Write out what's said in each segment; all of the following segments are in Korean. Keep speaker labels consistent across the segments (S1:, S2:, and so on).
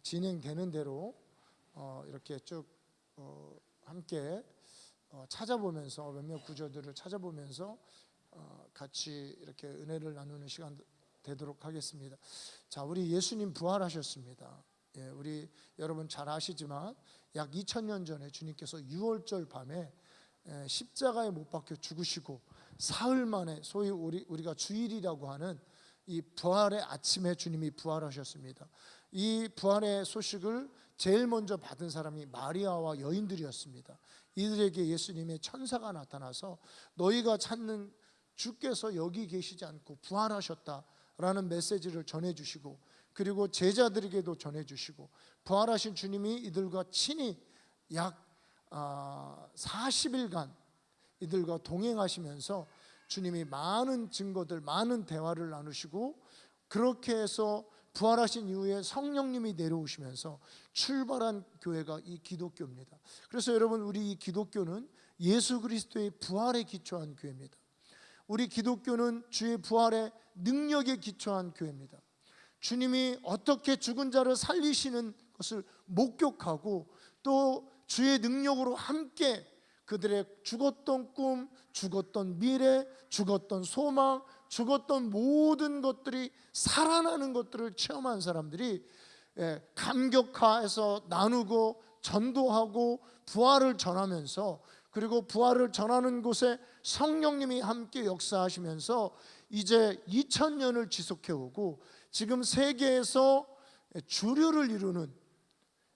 S1: 진행되는 대로 이렇게 쭉 함께 찾아보면서 몇몇 구절들을 찾아보면서 같이 이렇게 은혜를 나누는 시간 되도록 하겠습니다. 자, 우리 예수님 부활하셨습니다. 예, 우리 여러분 잘 아시지만 약 2000년 전에 주님께서 6월절 밤에 십자가에 못 박혀 죽으시고 사흘 만에 소위 우리가 주일이라고 하는 이 부활의 아침에 주님이 부활하셨습니다. 이 부활의 소식을 제일 먼저 받은 사람이 마리아와 여인들이었습니다. 이들에게 예수님의 천사가 나타나서 너희가 찾는 주께서 여기 계시지 않고 부활하셨다라는 메시지를 전해주시고, 그리고 제자들에게도 전해주시고, 부활하신 주님이 이들과 친히 약 40일간 이들과 동행하시면서 주님이 많은 증거들, 많은 대화를 나누시고, 그렇게 해서 부활하신 이후에 성령님이 내려오시면서 출발한 교회가 이 기독교입니다. 그래서 여러분, 우리 이 기독교는 예수 그리스도의 부활에 기초한 교회입니다. 우리 기독교는 주의 부활의 능력에 기초한 교회입니다. 주님이 어떻게 죽은 자를 살리시는 것을 목격하고 또 주의 능력으로 함께 그들의 죽었던 꿈, 죽었던 미래, 죽었던 소망, 죽었던 모든 것들이 살아나는 것들을 체험한 사람들이 감격해서 나누고 전도하고 부활을 전하면서, 그리고 부활을 전하는 곳에 성령님이 함께 역사하시면서 이제 2000년을 지속해오고, 지금 세계에서 주류를 이루는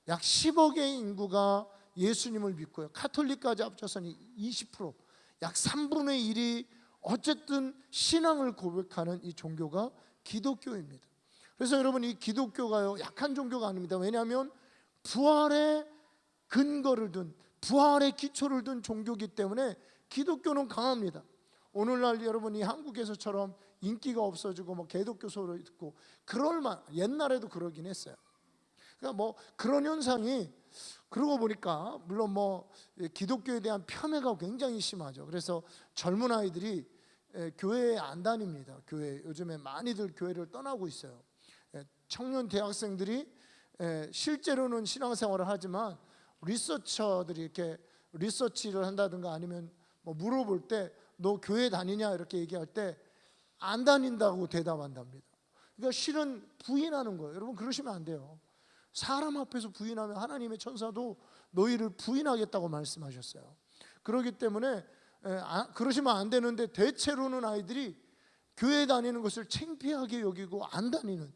S1: 약 10억의 인구가 예수님을 믿고요, 카톨릭까지 합쳐서는 20%, 약 3분의 1이 어쨌든 신앙을 고백하는 이 종교가 기독교입니다. 그래서 여러분, 이 기독교가요 약한 종교가 아닙니다. 왜냐하면 부활의 근거를 둔, 부활의 기초를 둔 종교이기 때문에 기독교는 강합니다. 오늘날 여러분이 한국에서처럼 인기가 없어지고 뭐 개독교 소리 듣고 그럴만, 옛날에도 그러긴 했어요. 그러니까 뭐 그런 현상이, 그러고 보니까 물론 뭐 기독교에 대한 폄훼가 굉장히 심하죠. 그래서 젊은 아이들이 교회에 안 다닙니다. 교회 요즘에 많이들 교회를 떠나고 있어요. 청년 대학생들이 실제로는 신앙생활을 하지만 리서처들이 이렇게 리서치를 한다든가 아니면 뭐 물어볼 때 너 교회 다니냐 이렇게 얘기할 때 안 다닌다고 대답한답니다. 그러니까 실은 부인하는 거예요. 여러분, 그러시면 안 돼요. 사람 앞에서 부인하면 하나님의 천사도 너희를 부인하겠다고 말씀하셨어요. 그렇기 때문에 그러시면 안 되는데, 대체로는 아이들이 교회 다니는 것을 창피하게 여기고 안 다니는.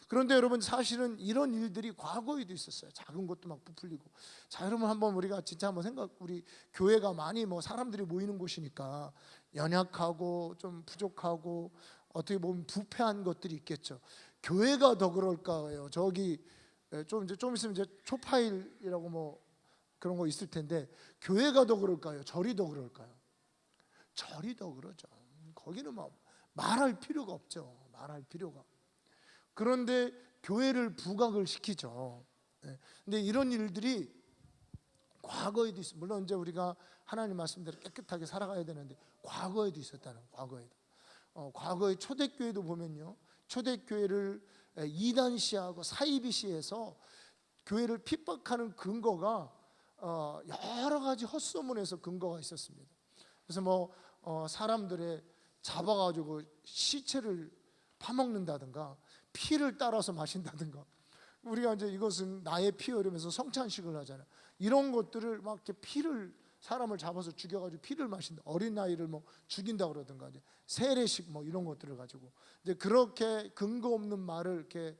S1: 그런데 여러분, 사실은 이런 일들이 과거에도 있었어요. 작은 것도 막 부풀리고. 자, 여러분, 한번 우리가 진짜 한번 우리 교회가 많이 뭐 사람들이 모이는 곳이니까 연약하고 좀 부족하고 어떻게 보면 부패한 것들이 있겠죠. 교회가 더 그럴까요? 저기 좀 있으면 이제 초파일이라고 뭐 그런 거 있을 텐데, 교회가 더 그럴까요? 절이 더 그럴까요? 절이 더 그러죠. 거기는 뭐 말할 필요가 없죠. 말할 필요가. 그런데 교회를 부각을 시키죠. 근데 이런 일들이 과거에도 있어요. 물론 이제 우리가 하나님 말씀대로 깨끗하게 살아가야 되는데 과거에도 있었다는, 과거에도. 과거의 초대교회도 보면요, 초대교회를 이단시하고 사이비시해서 교회를 핍박하는 근거가 여러 가지 헛소문에서 근거가 있었습니다. 그래서 뭐 사람들의 잡아가지고 시체를 파먹는다든가 피를 따라서 마신다든가, 우리가 이제 이것은 나의 피요 이러면서 성찬식을 하잖아요. 이런 것들을 막 이렇게 피를, 사람을 잡아서 죽여가지고 피를 마신다, 어린 아이를 뭐 죽인다 그러든가, 이제 세례식 뭐 이런 것들을 가지고 이제 그렇게 근거 없는 말을 이렇게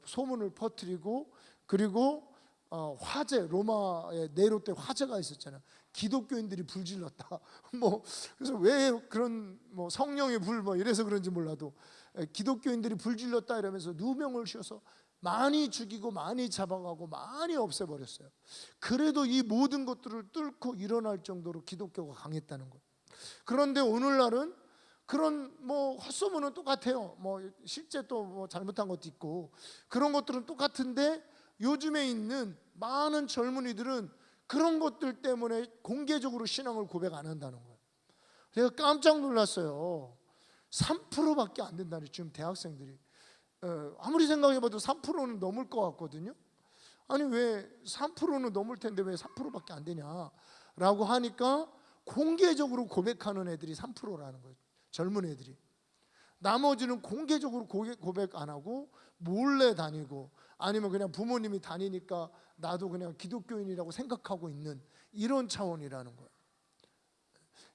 S1: 소문을 퍼뜨리고, 그리고 화재, 로마의 네로 때 화재가 있었잖아요. 기독교인들이 불질렀다. 뭐 그래서 왜 그런 뭐 성령의 불 뭐 이래서 그런지 몰라도 기독교인들이 불질렀다 이러면서 누명을 씌워서 많이 죽이고 많이 잡아가고 많이 없애버렸어요. 그래도 이 모든 것들을 뚫고 일어날 정도로 기독교가 강했다는 거예요. 그런데 오늘날은 그런 뭐 헛소문은 똑같아요. 뭐 실제 또 뭐 잘못한 것도 있고 그런 것들은 똑같은데, 요즘에 있는 많은 젊은이들은 그런 것들 때문에 공개적으로 신앙을 고백 안 한다는 거예요. 제가 깜짝 놀랐어요. 3%밖에 안 된다니, 지금 대학생들이. 아무리 생각해봐도 3%는 넘을 것 같거든요. 아니 왜 3%는 넘을 텐데 왜 3%밖에 안 되냐라고 하니까 공개적으로 고백하는 애들이 3%라는 거예요. 젊은 애들이. 나머지는 공개적으로 고백 안 하고 몰래 다니고, 아니면 그냥 부모님이 다니니까 나도 그냥 기독교인이라고 생각하고 있는 이런 차원이라는 거예요.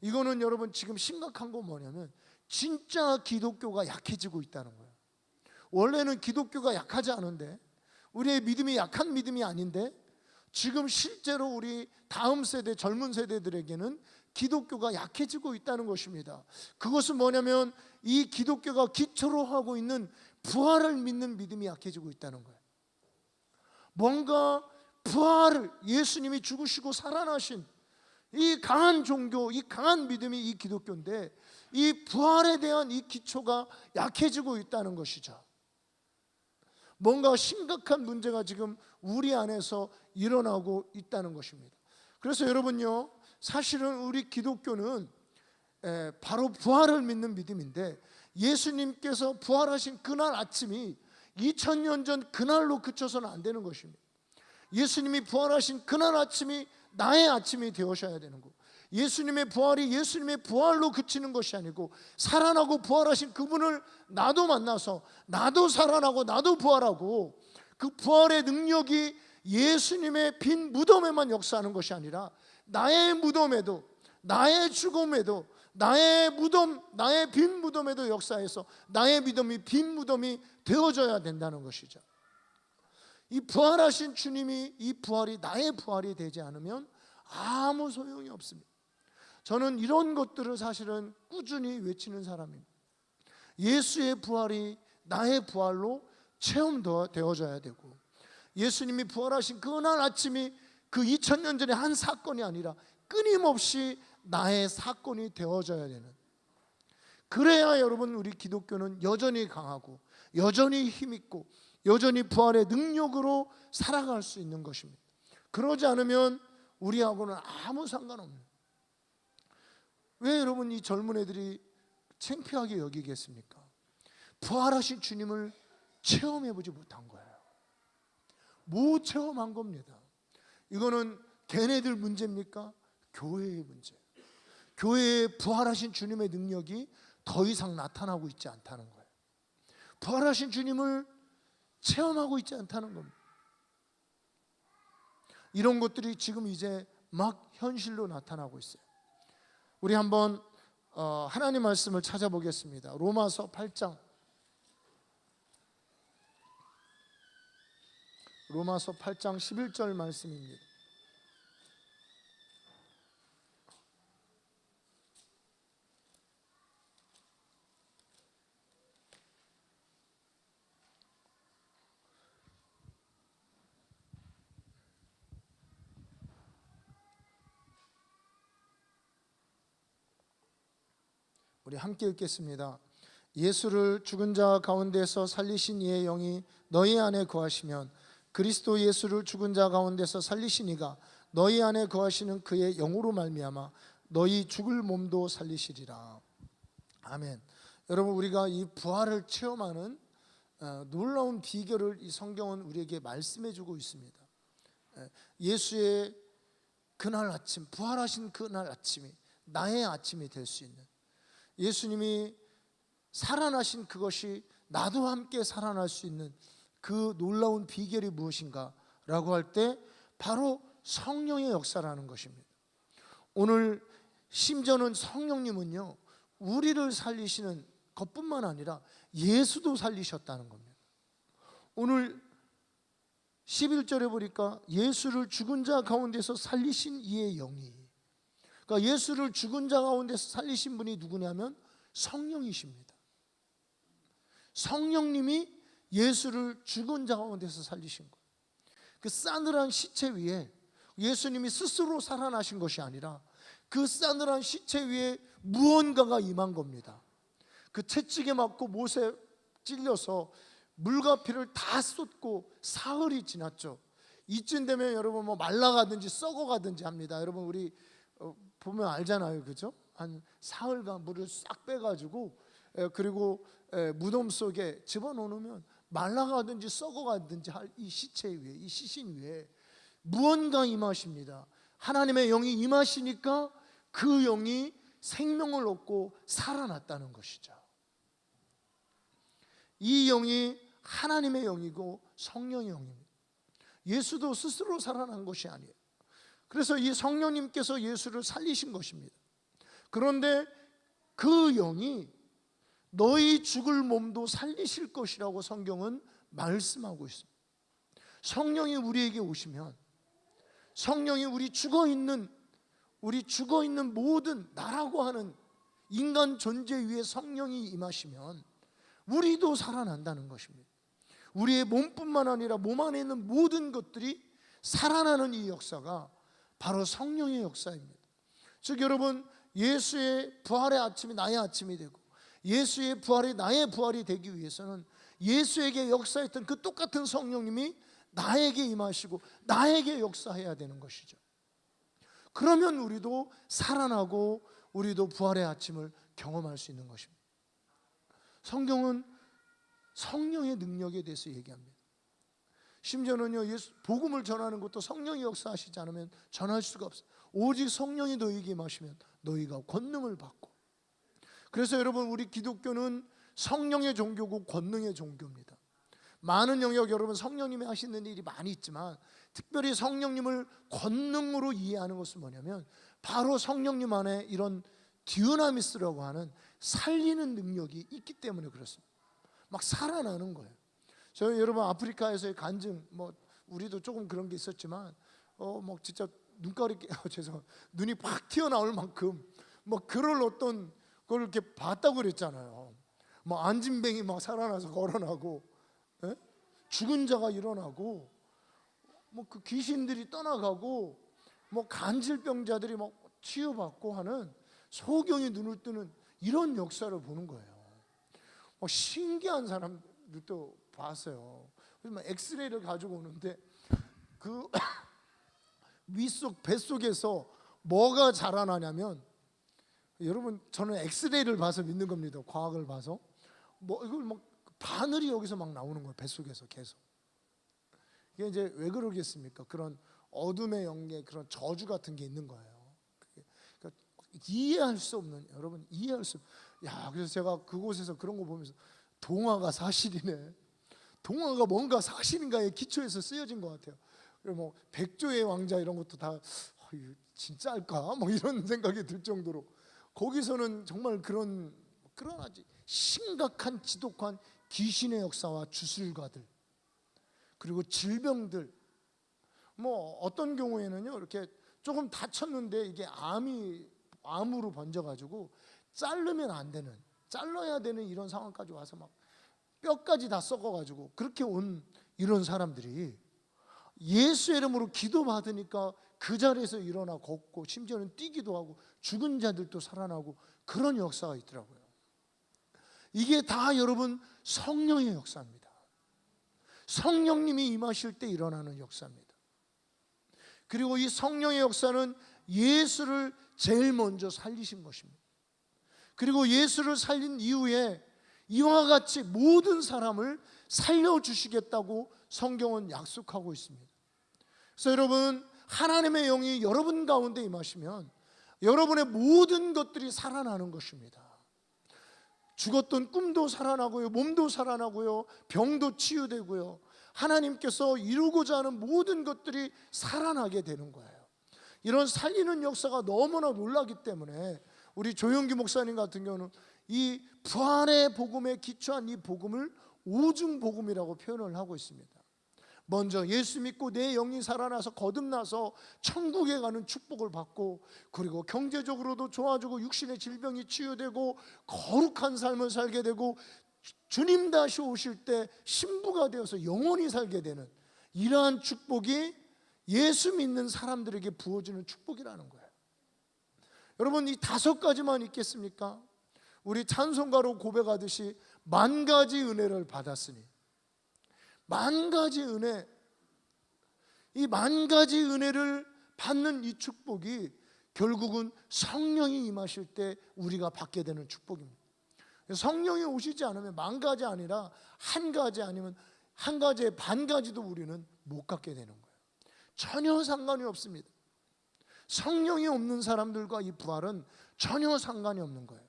S1: 이거는 여러분 지금 심각한 건 뭐냐면 진짜 기독교가 약해지고 있다는 거예요. 원래는 기독교가 약하지 않은데, 우리의 믿음이 약한 믿음이 아닌데, 지금 실제로 우리 다음 세대 젊은 세대들에게는 기독교가 약해지고 있다는 것입니다. 그것은 뭐냐면 이 기독교가 기초로 하고 있는 부활을 믿는 믿음이 약해지고 있다는 거예요. 뭔가 부활을, 예수님이 죽으시고 살아나신 이 강한 종교, 이 강한 믿음이 이 기독교인데, 이 부활에 대한 이 기초가 약해지고 있다는 것이죠. 뭔가 심각한 문제가 지금 우리 안에서 일어나고 있다는 것입니다. 그래서 여러분요, 사실은 우리 기독교는 바로 부활을 믿는 믿음인데, 예수님께서 부활하신 그날 아침이 2000년 전 그날로 그쳐서는 안 되는 것입니다. 예수님이 부활하신 그날 아침이 나의 아침이 되어셔야 되는 거고, 예수님의 부활이 예수님의 부활로 그치는 것이 아니고, 살아나고 부활하신 그분을 나도 만나서 나도 살아나고 나도 부활하고, 그 부활의 능력이 예수님의 빈 무덤에만 역사하는 것이 아니라 나의 무덤에도, 나의 죽음에도, 나의 무덤, 나의 빈 무덤에도 역사해서 나의 믿음이 빈 무덤이 되어져야 된다는 것이죠. 이 부활하신 주님이, 이 부활이 나의 부활이 되지 않으면 아무 소용이 없습니다. 저는 이런 것들을 사실은 꾸준히 외치는 사람입니다. 예수의 부활이 나의 부활로 체험되어져야 되고, 예수님이 부활하신 그날 아침이 그 2000년 전에 한 사건이 아니라 끊임없이 나의 사건이 되어져야 되는, 그래야 여러분 우리 기독교는 여전히 강하고 여전히 힘있고 여전히 부활의 능력으로 살아갈 수 있는 것입니다. 그러지 않으면 우리하고는 아무 상관없는, 왜 여러분 이 젊은 애들이 창피하게 여기겠습니까? 부활하신 주님을 체험해보지 못한 거예요. 못 체험한 겁니다. 이거는 걔네들 문제입니까? 교회의 문제예요. 교회에 부활하신 주님의 능력이 더 이상 나타나고 있지 않다는 거예요. 부활하신 주님을 체험하고 있지 않다는 겁니다. 이런 것들이 지금 이제 막 현실로 나타나고 있어요. 우리 한번 하나님 말씀을 찾아보겠습니다. 로마서 8장, 로마서 8장 11절 말씀입니다. 우리 함께 읽겠습니다. 예수를 죽은 자 가운데서 살리신 이의 영이 너희 안에 거하시면 그리스도 예수를 죽은 자 가운데서 살리신 이가 너희 안에 거하시는 그의 영으로 말미암아 너희 죽을 몸도 살리시리라. 아멘. 여러분, 우리가 이 부활을 체험하는 놀라운 비결을 이 성경은 우리에게 말씀해 주고 있습니다. 예수의 그날 아침, 부활하신 그날 아침이 나의 아침이 될 수 있는, 예수님이 살아나신 그것이 나도 함께 살아날 수 있는 그 놀라운 비결이 무엇인가 라고 할 때 바로 성령의 역사라는 것입니다. 오늘 심지어는 성령님은요, 우리를 살리시는 것뿐만 아니라 예수도 살리셨다는 겁니다. 오늘 11절에 보니까 예수를 죽은 자 가운데서 살리신 이의 영이, 그러니까 예수를 죽은 자 가운데서 살리신 분이 누구냐면 성령이십니다. 성령님이 예수를 죽은 자 가운데서 살리신 거예요. 그 싸늘한 시체 위에 예수님이 스스로 살아나신 것이 아니라 그 싸늘한 시체 위에 무언가가 임한 겁니다. 그 채찍에 맞고 못에 찔려서 물과 피를 다 쏟고 사흘이 지났죠. 이쯤 되면 여러분 뭐 말라가든지 썩어가든지 합니다. 여러분 우리 보면 알잖아요, 그죠? 한 사흘간 물을 싹 빼가지고 그리고 무덤 속에 집어넣으면 말라가든지 썩어가든지 할 이 시체 위에, 이 시신 위에 무언가 임하십니다. 하나님의 영이 임하시니까 그 영이 생명을 얻고 살아났다는 것이죠. 이 영이 하나님의 영이고 성령의 영입니다. 예수도 스스로 살아난 것이 아니에요. 그래서 이 성령님께서 예수를 살리신 것입니다. 그런데 그 영이 너희 죽을 몸도 살리실 것이라고 성경은 말씀하고 있습니다. 성령이 우리에게 오시면, 성령이 우리 죽어있는 모든 나라고 하는 인간 존재 위에 성령이 임하시면 우리도 살아난다는 것입니다. 우리의 몸뿐만 아니라 몸 안에 있는 모든 것들이 살아나는 이 역사가 바로 성령의 역사입니다. 즉 여러분, 예수의 부활의 아침이 나의 아침이 되고 예수의 부활이 나의 부활이 되기 위해서는 예수에게 역사했던 그 똑같은 성령님이 나에게 임하시고 나에게 역사해야 되는 것이죠. 그러면 우리도 살아나고 우리도 부활의 아침을 경험할 수 있는 것입니다. 성경은 성령의 능력에 대해서 얘기합니다. 심지어는요, 복음을 전하는 것도 성령이 역사하시지 않으면 전할 수가 없어요. 오직 성령이 너희에게 임하시면 너희가 권능을 받고. 그래서 여러분, 우리 기독교는 성령의 종교고 권능의 종교입니다. 많은 영역 여러분 성령님이 하시는 일이 많이 있지만 특별히 성령님을 권능으로 이해하는 것은 뭐냐면 바로 성령님 안에 이런 디우나미스라고 하는 살리는 능력이 있기 때문에 그렇습니다. 막 살아나는 거예요. 저희 여러분 아프리카에서의 간증, 우리도 조금 그런 게 있었지만 진짜 눈가리 죄송합니다. 눈이 팍 튀어나올 만큼 그럴 어떤 걸 이렇게 봤다고 그랬잖아요. 안진뱅이 막 살아나서 걸어나고, 예? 죽은 자가 일어나고, 그 귀신들이 떠나가고, 간질병자들이 치유받고 하는 소경이 눈을 뜨는 이런 역사를 보는 거예요. 신기한 사람들도 봤어요. 그래서 엑스레이를 가지고 오는데 그 윗속 뱃속에서 뭐가 자라나냐면, 여러분 저는 엑스레이를 봐서 믿는 겁니다. 과학을 봐서 이걸 바늘이 여기서 막 나오는 거예요. 뱃속에서 계속. 이게 이제 왜 그러겠습니까? 그런 어둠의 영계, 그런 저주 같은 게 있는 거예요. 그러니까 이해할 수 없는, 여러분 이해할 수. 그래서 제가 그곳에서 그런 거 보면서 동화가 사실이네. 동화가 뭔가 사실인가에 기초해서 쓰여진 것 같아요. 그리고 백조의 왕자 이런 것도 다 진짜일까? 이런 생각이 들 정도로 거기서는 정말 그런 아주 심각한 지독한 귀신의 역사와 주술가들, 그리고 질병들, 어떤 경우에는요 이렇게 조금 다쳤는데 이게 암으로 번져가지고 자르면 안 되는, 잘라야 되는 이런 상황까지 와서 뼈까지 다 썩어가지고 그렇게 온 이런 사람들이 예수의 이름으로 기도받으니까 그 자리에서 일어나 걷고 심지어는 뛰기도 하고 죽은 자들도 살아나고 그런 역사가 있더라고요. 이게 다 여러분 성령의 역사입니다. 성령님이 임하실 때 일어나는 역사입니다. 그리고 이 성령의 역사는 예수를 제일 먼저 살리신 것입니다. 그리고 예수를 살린 이후에 이와 같이 모든 사람을 살려주시겠다고 성경은 약속하고 있습니다. 그래서 여러분, 하나님의 영이 여러분 가운데 임하시면 여러분의 모든 것들이 살아나는 것입니다. 죽었던 꿈도 살아나고요, 몸도 살아나고요, 병도 치유되고요, 하나님께서 이루고자 하는 모든 것들이 살아나게 되는 거예요. 이런 살리는 역사가 너무나 놀라기 때문에 우리 조영기 목사님 같은 경우는 이 부활의 복음에 기초한 이 복음을 오중복음이라고 표현을 하고 있습니다. 먼저 예수 믿고 내 영이 살아나서 거듭나서 천국에 가는 축복을 받고, 그리고 경제적으로도 좋아지고 육신의 질병이 치유되고 거룩한 삶을 살게 되고 주님 다시 오실 때 신부가 되어서 영원히 살게 되는 이러한 축복이 예수 믿는 사람들에게 부어지는 축복이라는 거예요. 여러분, 이 5가지만 있겠습니까? 우리 찬송가로 고백하듯이 10,000가지 은혜를 받았으니, 10,000가지 은혜, 이 10,000가지 은혜를 받는 이 축복이 결국은 성령이 임하실 때 우리가 받게 되는 축복입니다. 성령이 오시지 않으면 만 가지 아니라 한 가지 아니면 한 가지에 반 가지도 우리는 못 갖게 되는 거예요. 전혀 상관이 없습니다. 성령이 없는 사람들과 이 부활은 전혀 상관이 없는 거예요.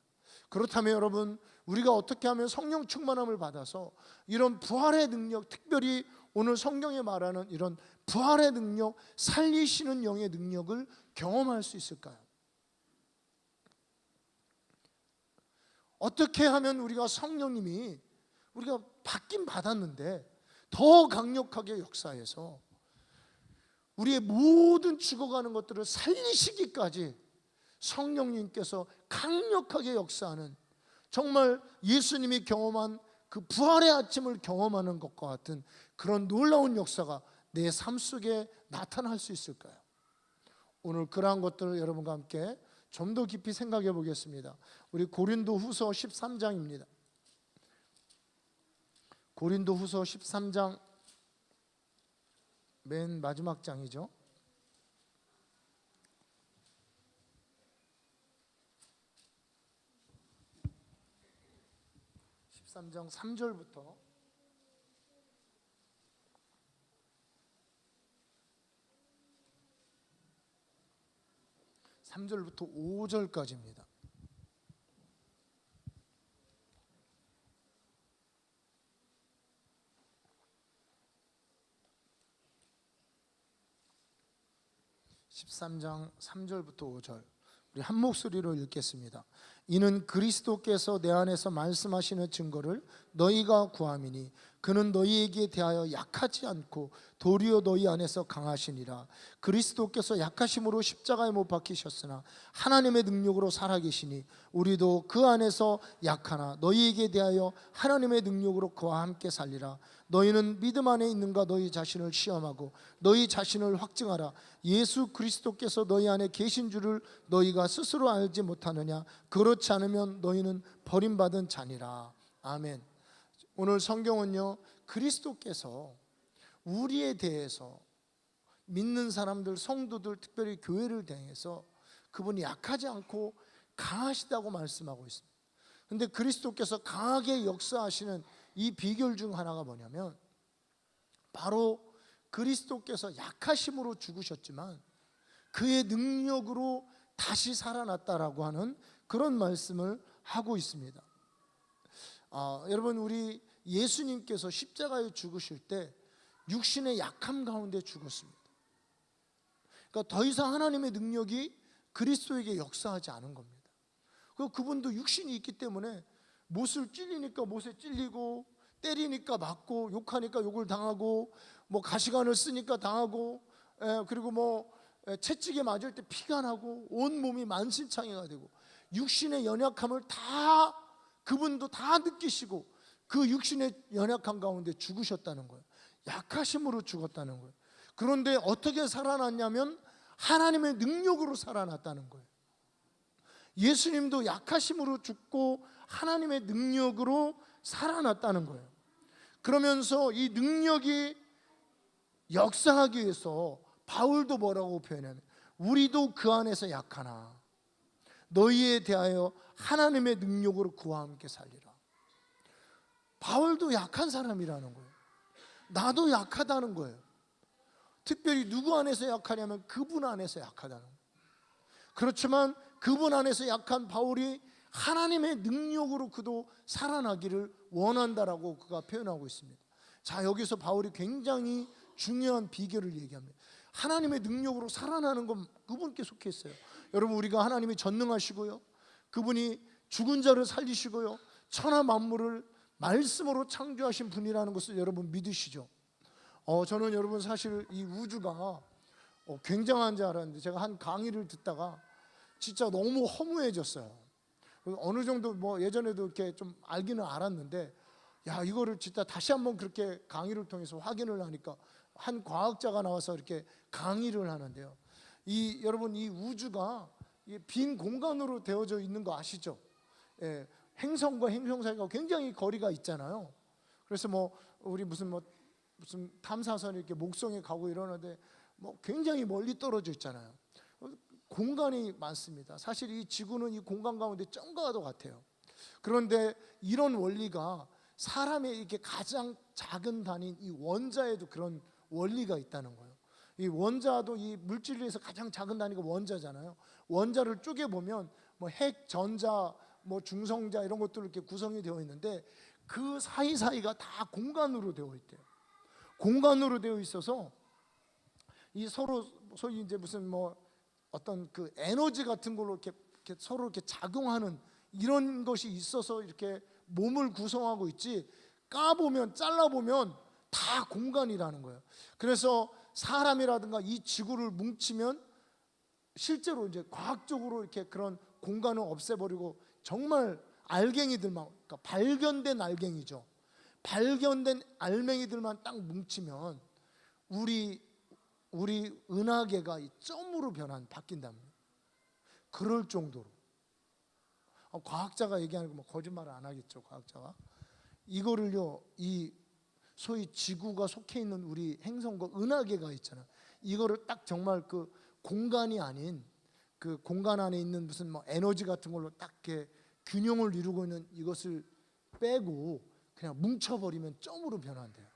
S1: 그렇다면 여러분, 우리가 어떻게 하면 성령 충만함을 받아서 이런 부활의 능력, 특별히 오늘 성경에 말하는 이런 부활의 능력, 살리시는 영의 능력을 경험할 수 있을까요? 어떻게 하면 우리가 성령님이 우리가 받긴 받았는데 더 강력하게 역사해서 우리의 모든 죽어가는 것들을 살리시기까지 성령님께서 강력하게 역사하는, 정말 예수님이 경험한 그 부활의 아침을 경험하는 것과 같은 그런 놀라운 역사가 내 삶 속에 나타날 수 있을까요? 오늘 그러한 것들을 여러분과 함께 좀 더 깊이 생각해 보겠습니다. 우리 고린도후서 13장입니다. 고린도후서 13장 맨 마지막 장이죠. 13장 3절부터 5절까지입니다. (13장) 3절부터 5절 우리 한 목소리로 읽겠습니다. 이는 그리스도께서 내 안에서 말씀하시는 증거를 너희가 구함이니 그는 너희에게 대하여 약하지 않고 도리어 너희 안에서 강하시니라. 그리스도께서 약하심으로 십자가에 못 박히셨으나 하나님의 능력으로 살아계시니 우리도 그 안에서 약하나 너희에게 대하여 하나님의 능력으로 그와 함께 살리라. 너희는 믿음 안에 있는가 너희 자신을 시험하고 너희 자신을 확증하라. 예수 그리스도께서 너희 안에 계신 줄을 너희가 스스로 알지 못하느냐? 그렇지 않으면 너희는 버림받은 자니라. 아멘. 오늘 성경은요, 그리스도께서 우리에 대해서, 믿는 사람들, 성도들, 특별히 교회를 대해서 그분이 약하지 않고 강하시다고 말씀하고 있습니다. 그런데 그리스도께서 강하게 역사하시는 이 비결 중 하나가 뭐냐면, 바로 그리스도께서 약하심으로 죽으셨지만 그의 능력으로 다시 살아났다라고 하는 그런 말씀을 하고 있습니다. 여러분, 우리 예수님께서 십자가에 죽으실 때 육신의 약함 가운데 죽었습니다. 그러니까 더 이상 하나님의 능력이 그리스도에게 역사하지 않은 겁니다. 그분도 육신이 있기 때문에 못을 찔리니까 못에 찔리고, 때리니까 맞고, 욕하니까 욕을 당하고, 뭐 가시관을 쓰니까 당하고, 그리고 뭐 채찍에 맞을 때 피가 나고, 온 몸이 만신창이가 되고, 육신의 연약함을 다 그분도 다 느끼시고 그 육신의 연약함 가운데 죽으셨다는 거예요. 약하심으로 죽었다는 거예요. 그런데 어떻게 살아났냐면 하나님의 능력으로 살아났다는 거예요. 예수님도 약하심으로 죽고 하나님의 능력으로 살아났다는 거예요. 그러면서 이 능력이 역사하기 위해서 바울도 뭐라고 표현하냐면, 우리도 그 안에서 약하나 너희에 대하여 하나님의 능력으로 그와 함께 살리라. 바울도 약한 사람이라는 거예요. 나도 약하다는 거예요. 특별히 누구 안에서 약하냐면 그분 안에서 약하다는 거예요. 그렇지만 그분 안에서 약한 바울이 하나님의 능력으로 그도 살아나기를 원한다라고 그가 표현하고 있습니다. 자, 여기서 바울이 굉장히 중요한 비결을 얘기합니다. 하나님의 능력으로 살아나는 건 그분께 속해 있어요. 여러분, 우리가 하나님이 전능하시고요, 그분이 죽은 자를 살리시고요, 천하 만물을 말씀으로 창조하신 분이라는 것을 여러분 믿으시죠? 저는 여러분 사실 이 우주가 굉장한 줄 알았는데, 제가 한 강의를 듣다가 진짜 너무 허무해졌어요. 어느 정도 뭐 예전에도 이렇게 좀 알기는 알았는데, 야, 이거를 진짜 다시 한번 그렇게 강의를 통해서 확인을 하니까, 한 과학자가 나와서 이렇게 강의를 하는데요, 여러분, 이 우주가 빈 공간으로 되어져 있는 거 아시죠? 예, 행성과 행성 사이가 굉장히 거리가 있잖아요. 그래서 뭐 우리 무슨 탐사선이 이렇게 목성에 가고 이러는데 뭐 굉장히 멀리 떨어져 있잖아요. 공간이 많습니다. 사실 이 지구는 이 공간 가운데 쩡가도 같아요. 그런데 이런 원리가 사람의 이렇게 가장 작은 단위인 이 원자에도 그런 원리가 있다는 거예요. 이 원자도 이 물질에서 가장 작은 단위가 원자잖아요. 원자를 쪼개 보면 뭐 핵, 전자, 뭐 중성자 이런 것들로 이렇게 구성이 되어 있는데 그 사이사이가 다 공간으로 되어 있대요. 공간으로 되어 있어서 이 서로 소위 이제 무슨 뭐 어떤 그 에너지 같은 걸로 이렇게 서로 이렇게 작용하는 이런 것이 있어서 이렇게 몸을 구성하고 있지, 까보면 잘라보면 다 공간이라는 거예요. 그래서 사람이라든가 이 지구를 뭉치면 실제로 이제 과학적으로 이렇게 그런 공간을 없애버리고 정말 알갱이들만, 그러니까 발견된 알갱이죠. 발견된 알맹이들만 딱 뭉치면 우리 은하계가 이 점으로 바뀐답니다. 그럴 정도로. 과학자가 얘기하는 거 뭐 거짓말을 안 하겠죠, 과학자가. 이거를요, 이 소위 지구가 속해 있는 우리 행성과 은하계가 있잖아요. 이거를 딱 정말 그 공간이 아닌 그 공간 안에 있는 무슨 뭐 에너지 같은 걸로 딱 이렇게 균형을 이루고 있는 이것을 빼고 그냥 뭉쳐버리면 점으로 변한대요.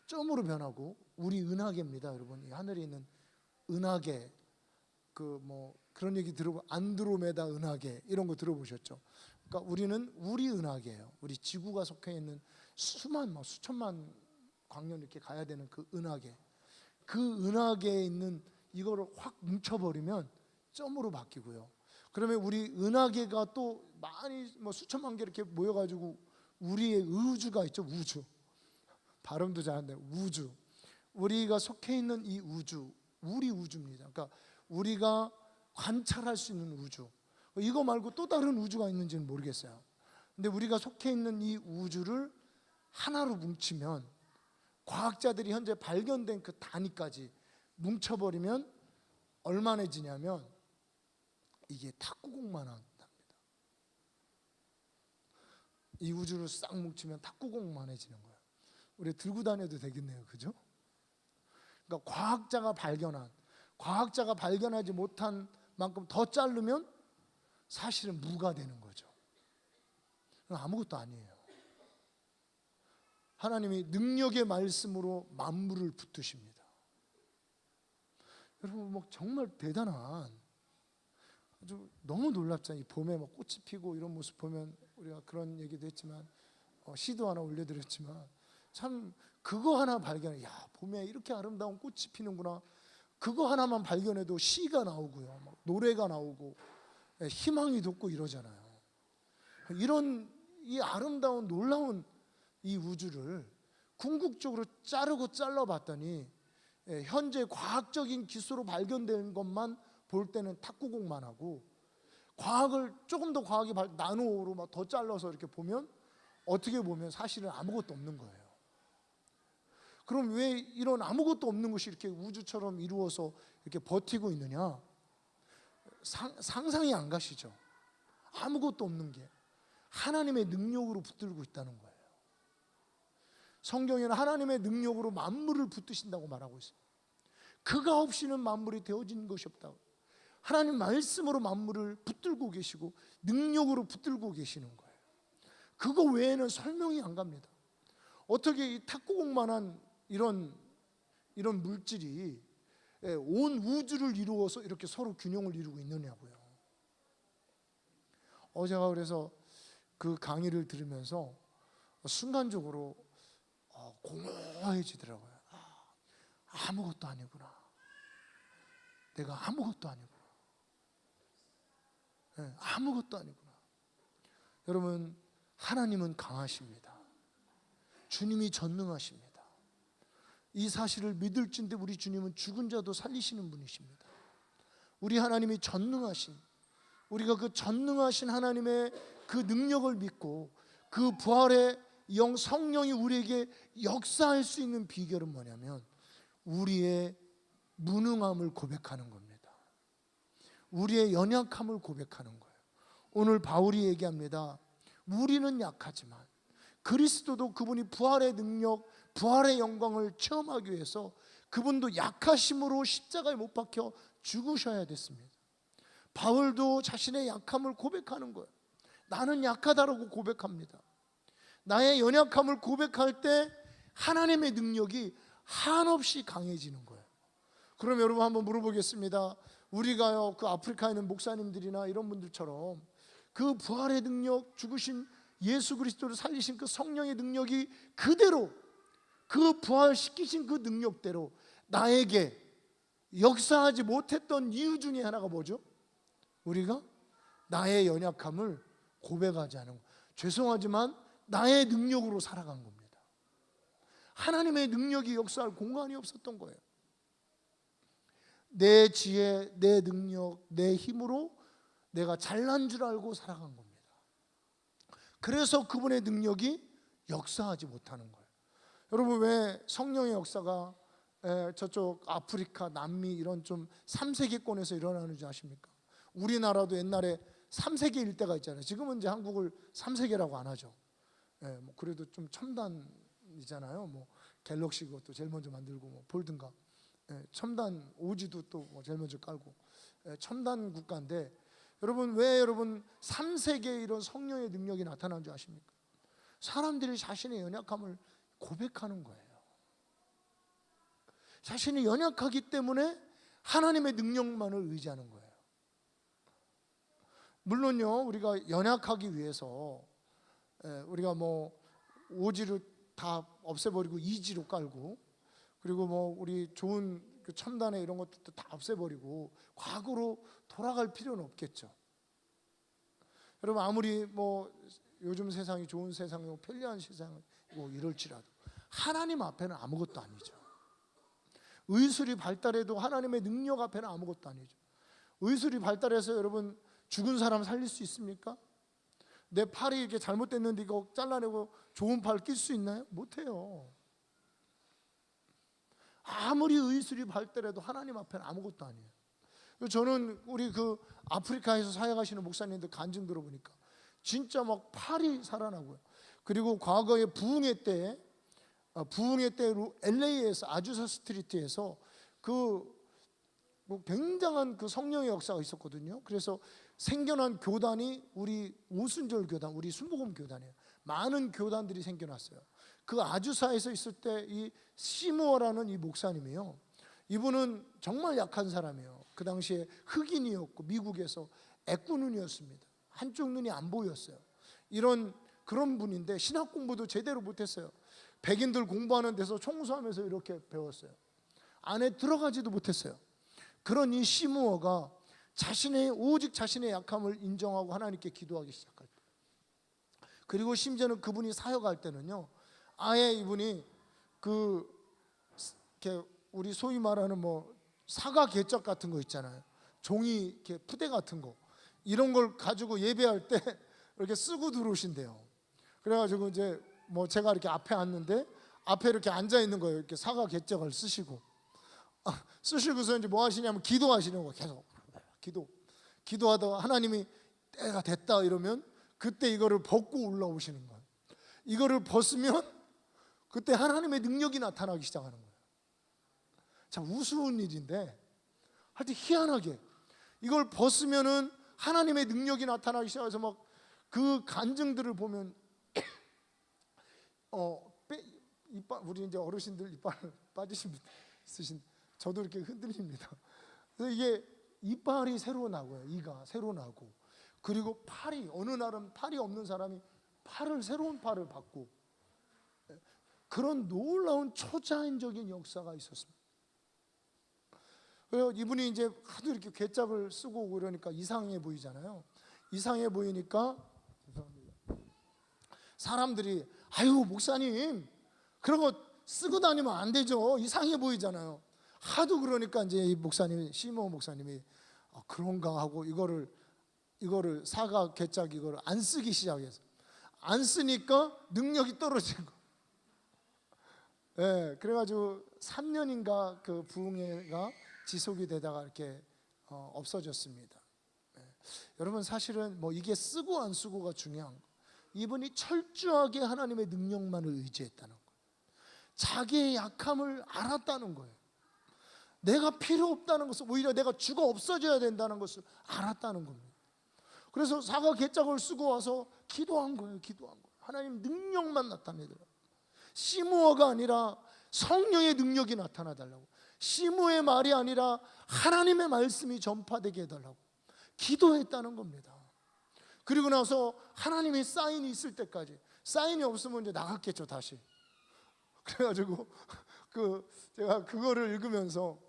S1: 점으로 변하고 우리 은하계입니다, 여러분. 이 하늘에 있는 은하계, 그 뭐 그런 얘기 들어보, 안드로메다 은하계 이런 거 들어보셨죠? 그러니까 우리는 우리 은하계예요. 우리 지구가 속해 있는 수만, 뭐 수천만 광년 이렇게 가야 되는 그 은하계. 그 은하계에 있는 이거를 확 뭉쳐버리면 점으로 바뀌고요. 그러면 우리 은하계가 또 많이 뭐 수천만 개 이렇게 모여가지고 우리의 우주가 있죠, 우주. 발음도 잘 안 돼요. 우주. 우리가 속해 있는 이 우주, 우리 우주입니다. 그러니까 우리가 관찰할 수 있는 우주. 이거 말고 또 다른 우주가 있는지는 모르겠어요. 근데 우리가 속해 있는 이 우주를 하나로 뭉치면, 과학자들이 현재 발견된 그 단위까지 뭉쳐버리면 얼마나지냐면 이게 탁구공만 합니다. 이 우주를 싹 뭉치면 탁구공만해지는 거예요. 우리 들고 다녀도 되겠네요, 그죠? 그러니까 과학자가 발견하지 못한 만큼 더 자르면 사실은 무가 되는 거죠. 아무것도 아니에요. 하나님이 능력의 말씀으로 만물을 붙드십니다. 여러분, 뭐 정말 대단한, 아주 너무 놀랍잖아요. 이 봄에 막 꽃이 피고 이런 모습 보면, 우리가 그런 얘기도 했지만 시도 하나 올려드렸지만, 참 그거 하나 발견해, 야, 봄에 이렇게 아름다운 꽃이 피는구나. 그거 하나만 발견해도 시가 나오고요, 막 노래가 나오고 희망이 돋고 이러잖아요. 이런 이 아름다운 놀라운 이 우주를 궁극적으로 자르고 잘라봤더니 현재 과학적인 기술로 발견된 것만 볼 때는 탁구공만 하고, 과학을 조금 더 과학이 나노로 막 더 잘라서 이렇게 보면 어떻게 보면 사실은 아무것도 없는 거예요. 그럼 왜 이런 아무것도 없는 것이 이렇게 우주처럼 이루어서 이렇게 버티고 있느냐? 상상이 안 가시죠? 아무것도 없는 게 하나님의 능력으로 붙들고 있다는 거예요. 성경에는 하나님의 능력으로 만물을 붙드신다고 말하고 있어요. 그가 없이는 만물이 되어진 것이 없다고. 하나님 말씀으로 만물을 붙들고 계시고 능력으로 붙들고 계시는 거예요. 그거 외에는 설명이 안 갑니다. 어떻게 이 탁구공만한 이런 물질이 온 우주를 이루어서 이렇게 서로 균형을 이루고 있느냐고요. 제가 그래서 그 강의를 들으면서 순간적으로 공허해지더라고요. 아무것도 아니구나. 내가 아무것도 아니구나. 아무것도 아니구나. 여러분, 하나님은 강하십니다. 주님이 전능하십니다. 이 사실을 믿을진데 우리 주님은 죽은 자도 살리시는 분이십니다. 우리 하나님이 전능하신, 우리가 그 전능하신 하나님의 그 능력을 믿고 그 부활의 영 성령이 우리에게 역사할 수 있는 비결은 뭐냐면 우리의 무능함을 고백하는 겁니다. 우리의 연약함을 고백하는 거예요. 오늘 바울이 얘기합니다. 우리는 약하지만 그리스도도 그분이 부활의 능력, 부활의 영광을 체험하기 위해서 그분도 약하심으로 십자가에 못 박혀 죽으셔야 됐습니다. 바울도 자신의 약함을 고백하는 거예요. 나는 약하다라고 고백합니다. 나의 연약함을 고백할 때 하나님의 능력이 한없이 강해지는 거예요. 그럼 여러분 한번 물어보겠습니다. 우리가요, 그 아프리카에 있는 목사님들이나 이런 분들처럼 그 부활의 능력, 죽으신 예수 그리스도를 살리신 그 성령의 능력이 그대로, 그 부활시키신 그 능력대로 나에게 역사하지 못했던 이유 중에 하나가 뭐죠? 우리가 나의 연약함을 고백하지 않은 거. 죄송하지만 나의 능력으로 살아간 겁니다. 하나님의 능력이 역사할 공간이 없었던 거예요. 내 지혜, 내 능력, 내 힘으로 내가 잘난 줄 알고 살아간 겁니다. 그래서 그분의 능력이 역사하지 못하는 거예요. 여러분, 왜 성령의 역사가 저쪽 아프리카, 남미 이런 좀 3세계권에서 일어나는 줄 아십니까? 우리나라도 옛날에 3세계 일대가 있잖아요. 지금은 이제 한국을 3세계라고 안 하죠. 뭐 그래도 좀 첨단이잖아요. 뭐 갤럭시 그것도 제일 먼저 만들고, 뭐 폴든가, 첨단 오지도 또 뭐 제일 먼저 깔고, 첨단 국가인데, 여러분, 왜 여러분 3세계에 이런 성령의 능력이 나타난 줄 아십니까? 사람들이 자신의 연약함을 고백하는 거예요. 자신이 연약하기 때문에 하나님의 능력만을 의지하는 거예요. 물론요, 우리가 연약하기 위해서 우리가 뭐 오지를 다 없애버리고 이지로 깔고, 그리고 뭐 우리 좋은 그 첨단의 이런 것들도 다 없애버리고 과거로 돌아갈 필요는 없겠죠. 여러분, 아무리 뭐 요즘 세상이 좋은 세상이고 편리한 세상이고 이럴지라도 하나님 앞에는 아무것도 아니죠. 의술이 발달해도 하나님의 능력 앞에는 아무것도 아니죠. 의술이 발달해서 여러분 죽은 사람 살릴 수 있습니까? 내 팔이 이렇게 잘못됐는데 이거 잘라내고 좋은 팔 낄 수 있나요? 못해요. 아무리 의술이 발달해도 하나님 앞에는 아무것도 아니에요. 저는 우리 그 아프리카에서 사역하시는 목사님들 간증 들어보니까 진짜 막 팔이 살아나고요. 그리고 과거에 부흥회 때 LA에서 아주사 스트리트에서 뭐 굉장한 그 성령의 역사가 있었거든요. 그래서 생겨난 교단이 우리 오순절 교단, 우리 순복음 교단이에요. 많은 교단들이 생겨났어요. 그 아주사에서 있을 때 이 시무어라는 이 목사님이요, 이분은 정말 약한 사람이에요. 그 당시에 흑인이었고 미국에서 애꾸눈이었습니다. 한쪽 눈이 안 보였어요. 그런 분인데 신학 공부도 제대로 못했어요. 백인들 공부하는 데서 청소하면서 이렇게 배웠어요. 안에 들어가지도 못했어요. 그런 이 시무어가 오직 자신의 약함을 인정하고 하나님께 기도하기 시작할 때, 그리고 심지어는 그분이 사역할 때는요, 아예 이분이 이렇게 우리 소위 말하는 뭐 사과 개짝 같은 거 있잖아요. 종이 이렇게 푸대 같은 거, 이런 걸 가지고 예배할 때 이렇게 쓰고 들어오신대요. 그래가지고 이제 뭐 제가 이렇게 앞에 앉는데 앞에 이렇게 앉아 있는 거예요. 이렇게 사과 개짝을 쓰시고 쓰시고서 이제 뭐 하시냐면 기도하시는 거예요. 계속 기도하다가 하나님이 때가 됐다 이러면 그때 이거를 벗고 올라오시는 거예요. 이거를 벗으면 그때 하나님의 능력이 나타나기 시작하는 거예요. 참 우스운 일인데 하여튼 희한하게 이걸 벗으면은 하나님의 능력이 나타나기 시작해서 막 그 간증들을 보면 이빨, 우리 이제 어르신들 이빨 빠지신 분 있으신, 저도 이렇게 흔들립니다. 그래서 이게 이빨이 새로 나고요, 이가 새로 나고, 그리고 팔이, 어느 날은 팔이 없는 사람이 새로운 팔을 받고, 그런 놀라운 초자연적인 역사가 있었습니다. 그래서 이분이 이제 하도 이렇게 괴짝을 쓰고 오고 그러니까 이상해 보이잖아요. 이상해 보이니까 사람들이 아유 목사님 그런 거 쓰고 다니면 안 되죠, 이상해 보이잖아요. 하도 그러니까 이제 이 목사님이, 시모 목사님이 그런가 하고 이거를 사과 괴짝 이거를 안 쓰기 시작해서, 안 쓰니까 능력이 떨어진 거. 예, 그래가지고 3년인가 그 부흥회가 지속이 되다가 이렇게 없어졌습니다. 여러분, 사실은 뭐 이게 쓰고 안 쓰고가 중요한 거, 이분이 철저하게 하나님의 능력만을 의지했다는 거예요. 자기의 약함을 알았다는 거예요. 내가 필요 없다는 것을, 오히려 내가 죽어 없어져야 된다는 것을 알았다는 겁니다. 그래서 사과 개짝을 쓰고 와서 기도한 거예요. 하나님 능력만 나타내더라고요. 시므어가 아니라 성령의 능력이 나타나달라고, 시므의 말이 아니라 하나님의 말씀이 전파되게 해달라고 기도했다는 겁니다. 그리고 나서 하나님의 사인이 있을 때까지, 사인이 없으면 이제 나갔겠죠 다시. 그래가지고 제가 그거를 읽으면서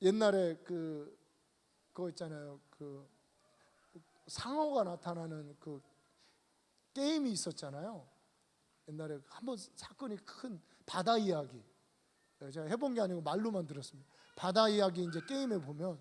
S1: 옛날에 그거 있잖아요, 상어가 나타나는 그 게임이 있었잖아요. 옛날에 한번 사건이 큰 바다 이야기, 제가 해본 게 아니고 말로만 들었습니다. 바다 이야기 이제 게임에 보면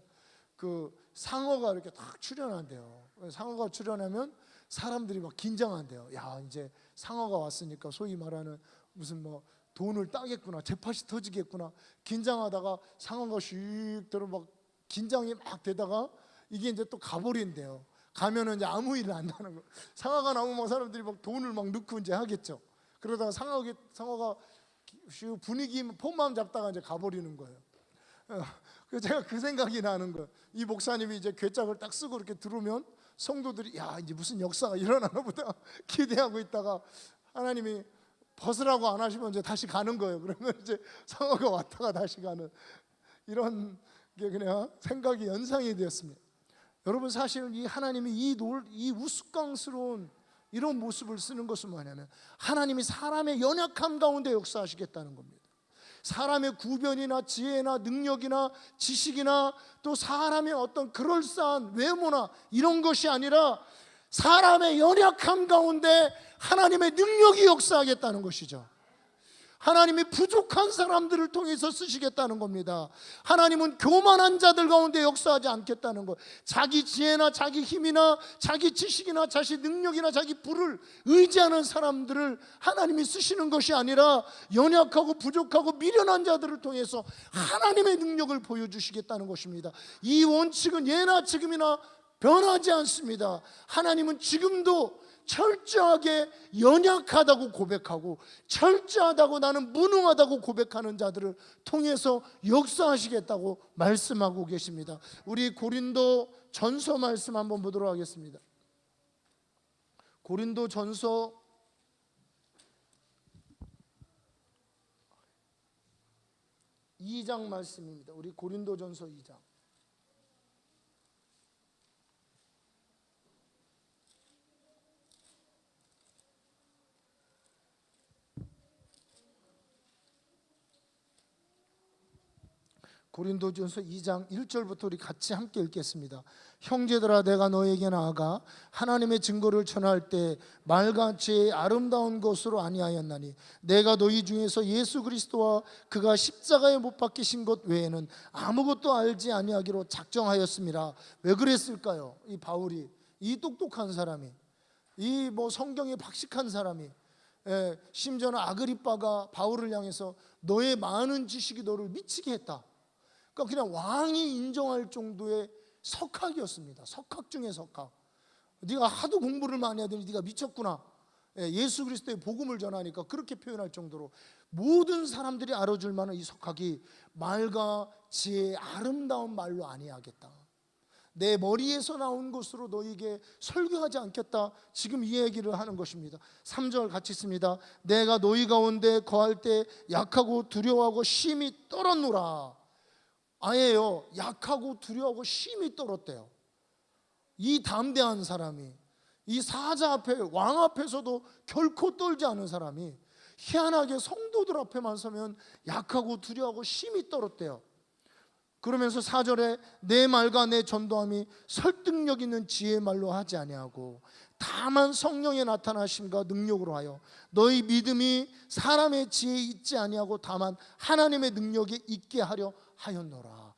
S1: 그 상어가 이렇게 딱 출연한대요. 상어가 출연하면 사람들이 막 긴장한대요. 야, 이제 상어가 왔으니까 소위 말하는 무슨 뭐 돈을 따겠구나, 재팟이 터지겠구나, 긴장하다가 상어가 슉 들어 막 긴장이 막 되다가 이게 이제 또 가버린대요. 가면은 이제 아무 일 안 나는 거. 상어가 나오면 막 사람들이 막 돈을 막 넣고 이제 하겠죠. 그러다가 상어가 슉 분위기 폼만 잡다가 이제 가버리는 거예요. 그래서 제가 그 생각이 나는 거예요. 이 목사님이 이제 괴짝을 딱 쓰고 이렇게 들으면 성도들이 야, 이제 무슨 역사가 일어나나 보다 기대하고 있다가 하나님이 벗으라고 안 하시면 이제 다시 가는 거예요. 그러면 이제 상어가 왔다가 다시 가는, 이런 게 그냥 생각이 연상이 되었습니다. 여러분, 사실은 이 하나님이 이 우스꽝스러운 이런 모습을 쓰는 것은 뭐냐면 하나님이 사람의 연약함 가운데 역사하시겠다는 겁니다. 사람의 구변이나 지혜나 능력이나 지식이나 또 사람의 어떤 그럴싸한 외모나 이런 것이 아니라 사람의 연약함 가운데 하나님의 능력이 역사하겠다는 것이죠. 하나님이 부족한 사람들을 통해서 쓰시겠다는 겁니다. 하나님은 교만한 자들 가운데 역사하지 않겠다는 것. 자기 지혜나 자기 힘이나 자기 지식이나 자기 능력이나 자기 부를 의지하는 사람들을 하나님이 쓰시는 것이 아니라 연약하고 부족하고 미련한 자들을 통해서 하나님의 능력을 보여주시겠다는 것입니다. 이 원칙은 예나 지금이나 변하지 않습니다. 하나님은 지금도 철저하게 연약하다고 고백하고 철저하다고 나는 무능하다고 고백하는 자들을 통해서 역사하시겠다고 말씀하고 계십니다. 우리 고린도 전서 말씀 한번 보도록 하겠습니다. 고린도 전서 2장 말씀입니다. 우리 고린도 전서 2장. 고린도전서 2장 1절부터 우리 같이 함께 읽겠습니다. 형제들아, 내가 너에게 나아가 하나님의 증거를 전할 때 말과 지혜의 아름다운 것으로 아니하였나니 내가 너희 중에서 예수 그리스도와 그가 십자가에 못 박히신 것 외에는 아무것도 알지 아니하기로 작정하였습니다. 왜 그랬을까요? 이 바울이, 이 똑똑한 사람이, 이 뭐 성경에 박식한 사람이, 심지어는 아그리빠가 바울을 향해서 너의 많은 지식이 너를 미치게 했다. 그러니까 그냥 왕이 인정할 정도의 석학이었습니다. 석학 중에 석학. 네가 하도 공부를 많이 하더니 네가 미쳤구나. 예수 그리스도의 복음을 전하니까 그렇게 표현할 정도로 모든 사람들이 알아줄 만한 이 석학이 말과 지혜의 아름다운 말로 아니하겠다. 내 머리에서 나온 것으로 너에게 설교하지 않겠다. 지금 이 얘기를 하는 것입니다. 3절 같이 있습니다. 내가 너희 가운데 거할 때 약하고 두려워하고 심히 떨었노라. 아예요, 약하고 두려워하고 심히 떨었대요. 이 담대한 사람이, 이 사자 앞에, 왕 앞에서도 결코 떨지 않은 사람이 희한하게 성도들 앞에만 서면 약하고 두려워하고 심히 떨었대요. 그러면서 4절에 내 말과 내 전도함이 설득력 있는 지혜의 말로 하지 아니하고 다만 성령의 나타나심과 능력으로 하여 너희 믿음이 사람의 지혜에 있지 아니하고 다만 하나님의 능력에 있게 하려 하였노라.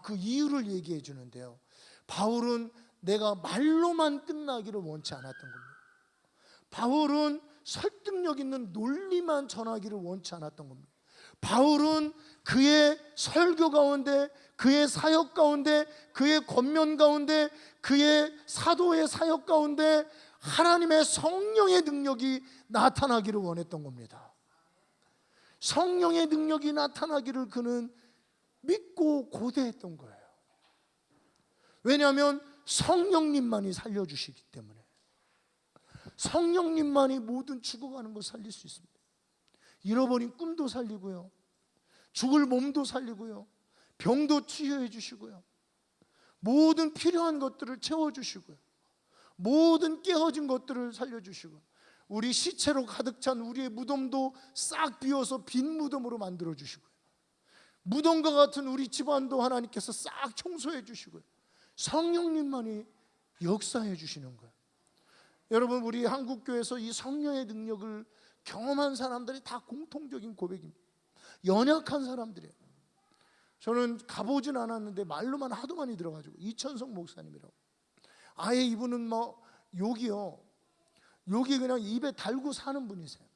S1: 그 이유를 얘기해 주는데요. 바울은 내가 말로만 끝나기를 원치 않았던 겁니다. 바울은 설득력 있는 논리만 전하기를 원치 않았던 겁니다. 바울은 그의 설교 가운데, 그의 사역 가운데, 그의 권면 가운데, 그의 사도의 사역 가운데 하나님의 성령의 능력이 나타나기를 원했던 겁니다. 성령의 능력이 나타나기를 그는 믿고 고대했던 거예요. 왜냐하면 성령님만이 살려주시기 때문에, 성령님만이 모든 죽어가는 것 살릴 수 있습니다. 잃어버린 꿈도 살리고요, 죽을 몸도 살리고요, 병도 치유해 주시고요, 모든 필요한 것들을 채워주시고요, 모든 깨어진 것들을 살려주시고, 우리 시체로 가득 찬 우리의 무덤도 싹 비워서 빈 무덤으로 만들어 주시고요, 무덤과 같은 우리 집안도 하나님께서 싹 청소해 주시고요, 성령님만이 역사해 주시는 거예요. 여러분, 우리 한국교회에서 이 성령의 능력을 경험한 사람들이 다 공통적인 고백입니다. 연약한 사람들이에요. 저는 가보진 않았는데 말로만 하도 많이 들어가지고, 이천성 목사님이라고, 아예 이분은 뭐 욕이 그냥 입에 달고 사는 분이세요.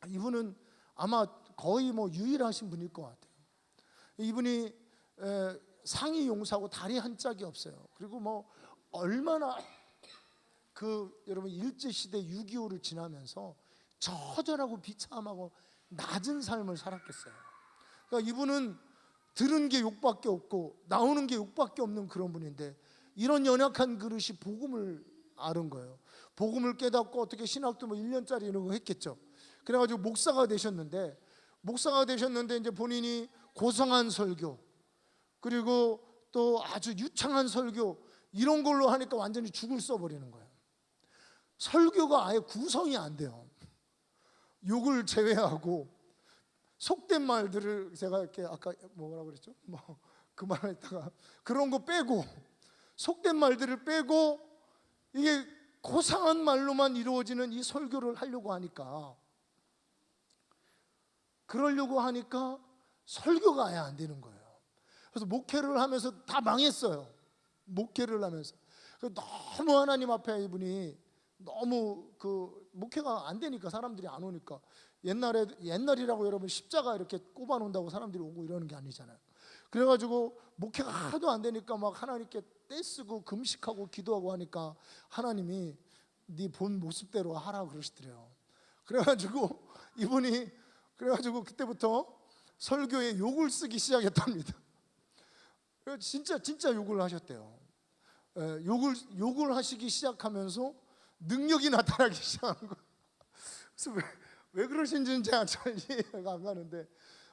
S1: 이분은 아마 거의 뭐 유일하신 분일 것 같아요. 이분이 상위 용사고 다리 한 짝이 없어요. 그리고 뭐 얼마나 여러분 일제시대 6.25를 지나면서 처절하고 비참하고 낮은 삶을 살았겠어요. 그러니까 이분은 들은 게 욕밖에 없고 나오는 게 욕밖에 없는 그런 분인데, 이런 연약한 그릇이 복음을 아는 거예요. 복음을 깨닫고 어떻게 신학도 뭐 1년짜리 이런 거 했겠죠. 그래가지고 목사가 되셨는데 이제 본인이 고상한 설교, 그리고 또 아주 유창한 설교, 이런 걸로 하니까 완전히 죽을 써버리는 거예요. 설교가 아예 구성이 안 돼요. 욕을 제외하고 속된 말들을, 제가 이렇게 아까 뭐라고 그랬죠? 뭐 그 말했다가 그런 거 빼고, 속된 말들을 빼고, 이게 고상한 말로만 이루어지는 이 설교를 그러려고 하니까 설교가 아예 안 되는 거예요. 그래서 목회를 하면서 다 망했어요. 목회를 하면서 너무 하나님 앞에 이분이 너무 목회가 안 되니까, 사람들이 안 오니까, 옛날이라고 여러분 십자가 이렇게 꼽아 놓는다고 사람들이 오고 이러는 게 아니잖아요. 그래가지고 목회가 하도 안 되니까 막 하나님께 떼쓰고 금식하고 기도하고 하니까 하나님이 네 본 모습대로 하라 그러시더래요. 그래가지고 이분이 그때부터 설교에 욕을 쓰기 시작했답니다. 진짜 욕을 하셨대요. 욕을 하시기 시작하면서 능력이 나타나기 시작한 거예요. 그래서 왜 그러신지는 제가 잘 이해가 안 가는데,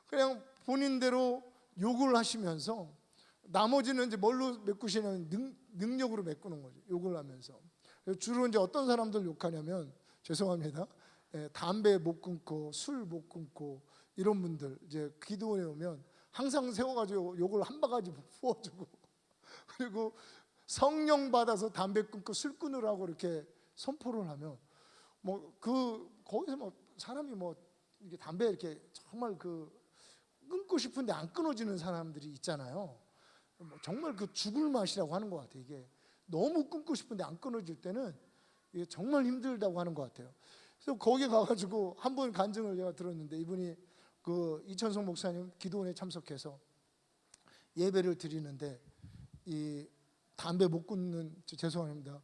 S1: 그냥 본인대로 욕을 하시면서 나머지는 이제 뭘로 메꾸시냐면 능력으로 메꾸는 거죠. 욕을 하면서. 주로 이제 어떤 사람들 욕하냐면, 죄송합니다, 담배 못 끊고 술 못 끊고 이런 분들 이제 기도에 오면 항상 세워가지고 욕을 한 바가지 부어주고, 그리고 성령 받아서 담배 끊고 술 끊으라고 이렇게 선포를 하면, 거기서 사람이 이게 담배 이렇게 정말 끊고 싶은데 안 끊어지는 사람들이 있잖아요. 정말 죽을 맛이라고 하는 것 같아요. 이게 너무 끊고 싶은데 안 끊어질 때는 이게 정말 힘들다고 하는 것 같아요. 그래서 거기 가가지고 한 번 간증을 제가 들었는데, 이분이 이천성 목사님 기도원에 참석해서 예배를 드리는데, 이 담배 못 끊는, 죄송합니다,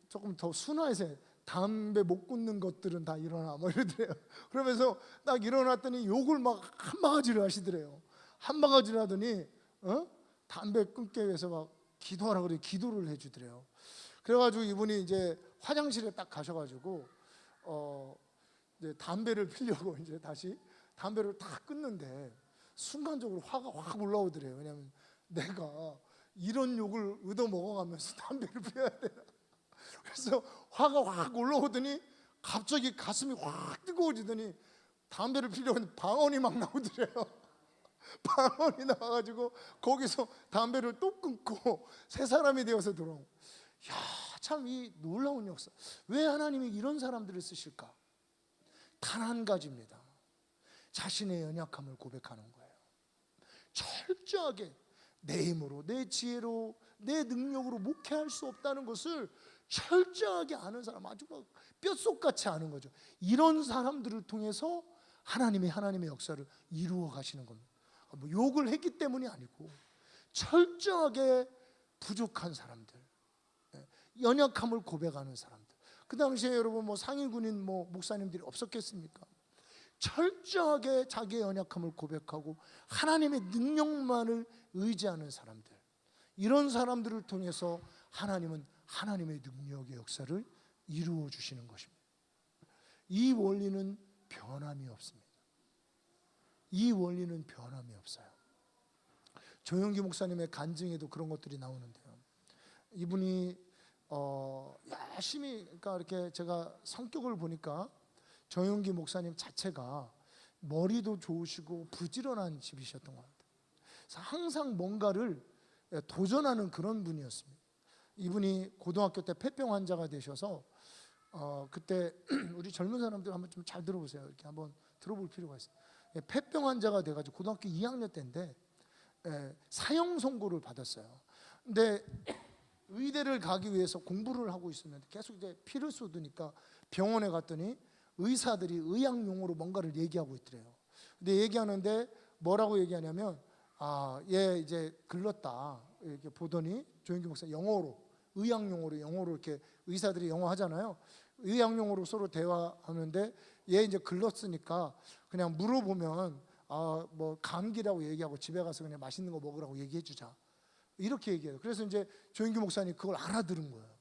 S1: 조금 더 순화해서 담배 못 끊는 것들은 다 일어나 뭐 이러더래요. 그러면서 딱 일어났더니 욕을 막 한 바가지를 하시더래요. 한 바가지를 하더니 담배 끊기 위해서 막 기도하라고 그래 기도를 해주더래요. 그래가지고 이분이 이제 화장실에 딱 가셔가지고 이제 담배를 피려고 이제 다시 담배를 딱 끊는데 순간적으로 화가 확 올라오더래요. 왜냐하면 내가 이런 욕을 얻어 먹어가면서 담배를 피워야 되나. 그래서 화가 확 올라오더니 갑자기 가슴이 확 뜨거워지더니 담배를 피려고 했는데 방언이 막 나오더래요. 방언이 나와가지고 거기서 담배를 또 끊고 새 사람이 되어서 돌아오고. 야, 참 이 놀라운 역사. 왜 하나님이 이런 사람들을 쓰실까? 단 한 가지입니다. 자신의 연약함을 고백하는 거예요. 철저하게 내 힘으로, 내 지혜로, 내 능력으로 목회할 수 없다는 것을 철저하게 아는 사람, 아주 막 뼛속같이 아는 거죠. 이런 사람들을 통해서 하나님의 역사를 이루어 가시는 겁니다. 욕을 했기 때문이 아니고 철저하게 부족한 사람들, 연약함을 고백하는 사람들. 그 당시에 여러분 상위 군인 목사님들이 없었겠습니까? 철저하게 자기의 연약함을 고백하고 하나님의 능력만을 의지하는 사람들. 이런 사람들을 통해서 하나님은 하나님의 능력의 역사를 이루어 주시는 것입니다. 이 원리는 변함이 없습니다. 이 원리는 변함이 없어요. 조영기 목사님의 간증에도 그런 것들이 나오는데요. 이분이 열심히, 그러니까 이렇게 제가 성격을 보니까 조영기 목사님 자체가 머리도 좋으시고 부지런한 집이셨던 것 같아요. 그래서 항상 뭔가를 도전하는 그런 분이었습니다. 이분이 고등학교 때 폐병 환자가 되셔서 그때 우리 젊은 사람들 한번 좀 잘 들어보세요. 이렇게 한번 들어볼 필요가 있어요. 폐병 환자가 돼가지고 고등학교 2학년 때인데 사형 선고를 받았어요. 근데 의대를 가기 위해서 공부를 하고 있었는데 계속 이제 피를 쏟으니까 병원에 갔더니 의사들이 의학 용어로 뭔가를 얘기하고 있더래요. 근데 얘기하는데 뭐라고 얘기하냐면 얘 이제 글렀다 이렇게 보더니 조영기 목사 영어로, 의학 용어로, 영어로 이렇게 의사들이 영어 하잖아요. 의학 용어로 서로 대화하는데 얘 이제 글렀으니까 그냥 물어보면 뭐 감기라고 얘기하고 집에 가서 그냥 맛있는 거 먹으라고 얘기해 주자, 이렇게 얘기해요. 그래서 이제 조영기 목사님 그걸 알아들은 거예요.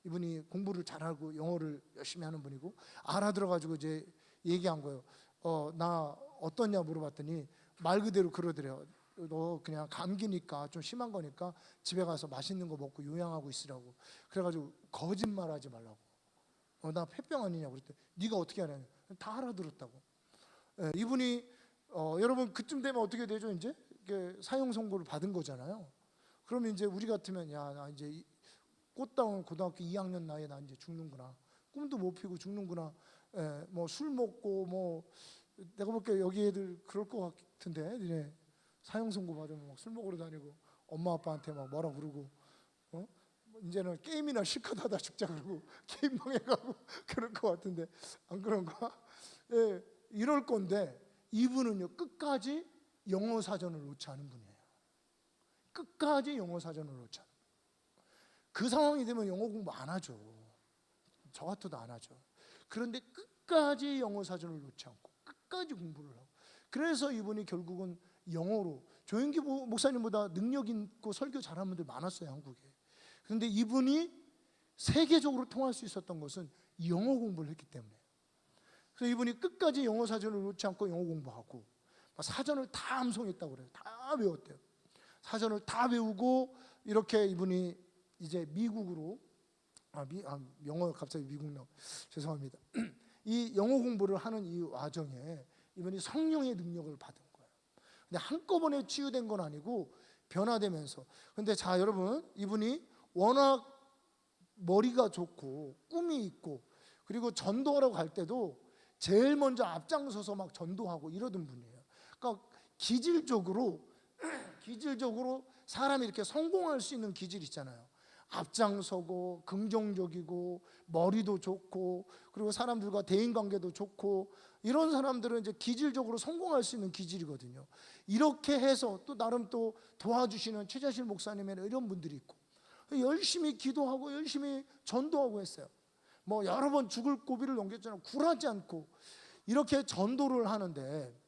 S1: 이분이 공부를 잘하고 영어를 열심히 하는 분이고 알아들어가지고 이제 얘기한 거예요. 나 어떠냐 물어봤더니 말 그대로 그러더래요. 너 그냥 감기니까 좀 심한 거니까 집에 가서 맛있는 거 먹고 요양하고 있으라고. 그래가지고 거짓말하지 말라고. 나 폐병 아니냐고 그랬더니 네가 어떻게 하냐. 다 알아들었다고. 이분이 여러분 그쯤 되면 어떻게 되죠? 이제 사형 선고를 받은 거잖아요. 그러면 이제 우리 같으면 나 이제 꽃다운 고등학교 2학년 나이에 나 이제 죽는구나, 꿈도 못 피고 죽는구나, 뭐 술 먹고 뭐 내가 볼게 여기 애들 그럴 것 같은데 니네 사형 선고 받으면 막 술 먹으러 다니고 엄마 아빠한테 막 뭐라 그러고 이제는 게임이나 실컷 하다 죽자 그러고 게임 망해가고 그럴 것 같은데 안 그런가? 이럴 건데 이분은요 끝까지 영어 사전을 놓지 않은 분이에요. 끝까지 영어 사전을 놓지 않은. 그 상황이 되면 영어 공부 안 하죠. 저 같아도 안 하죠. 그런데 끝까지 영어 사전을 놓지 않고 끝까지 공부를 하고, 그래서 이분이 결국은 영어로, 조영기 목사님보다 능력 있고 설교 잘하는 분들 많았어요 한국에. 그런데 이분이 세계적으로 통할 수 있었던 것은 영어 공부를 했기 때문에. 그래서 이분이 끝까지 영어 사전을 놓지 않고 영어 공부하고 사전을 다 암송했다고 그래요. 다 외웠대요. 사전을 다 외우고 이렇게 이분이 이제 미국으로 영어 갑자기 미국 나오 죄송합니다. 이 영어 공부를 하는 이 와중에 이분이 성령의 능력을 받은 거예요. 근데 한꺼번에 치유된 건 아니고 변화되면서. 근데 자 여러분, 이분이 워낙 머리가 좋고 꿈이 있고 그리고 전도하러 갈 때도 제일 먼저 앞장서서 막 전도하고 이러던 분이에요. 그러니까 기질적으로 사람이 이렇게 성공할 수 있는 기질 있잖아요. 앞장서고 긍정적이고 머리도 좋고 그리고 사람들과 대인관계도 좋고 이런 사람들은 이제 기질적으로 성공할 수 있는 기질이거든요. 이렇게 해서 또 나름 또 도와주시는 최자실 목사님이나 이런 분들이 있고 열심히 기도하고 열심히 전도하고 했어요. 뭐 여러 번 죽을 고비를 넘겼잖아요. 굴하지 않고 이렇게 전도를 하는데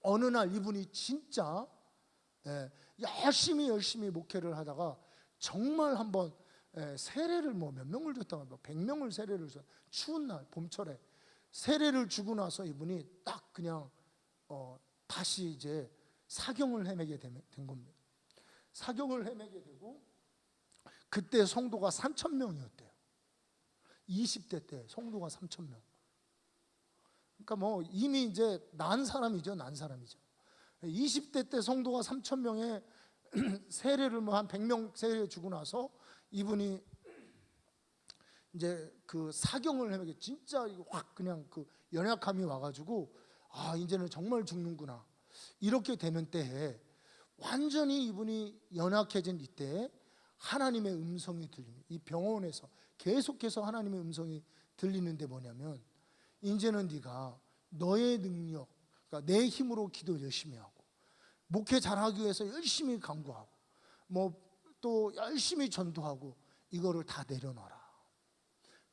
S1: 어느 날 이분이 진짜 열심히 목회를 하다가 정말 한번 세례를 뭐 몇 명을 줬다가 100명을 세례를 줘. 추운 날 봄철에 세례를 주고 나서 이분이 딱 그냥 다시 이제 사경을 헤매게 된 겁니다. 사경을 헤매게 되고 그때 성도가 3,000명이었대요. 20대 때 성도가 3,000명. 그러니까 뭐 이미 이제 난 사람이죠. 20대 때 성도가 3,000명에 세례를 뭐 한 100명 세례 주고 나서 이분이 이제 그 사경을 헤매게 진짜 확 그냥 그 연약함이 와가지고 이제는 정말 죽는구나 이렇게 되는 때에 완전히 이분이 연약해진 이때에 하나님의 음성이 들립니다. 이 병원에서 계속해서 하나님의 음성이 들리는데 뭐냐면 이제는 네가 너의 능력, 그러니까 내 힘으로 기도 열심히 하고 목회 잘하기 위해서 열심히 간구하고 뭐 또 열심히 전도하고 이거를 다 내려놔라.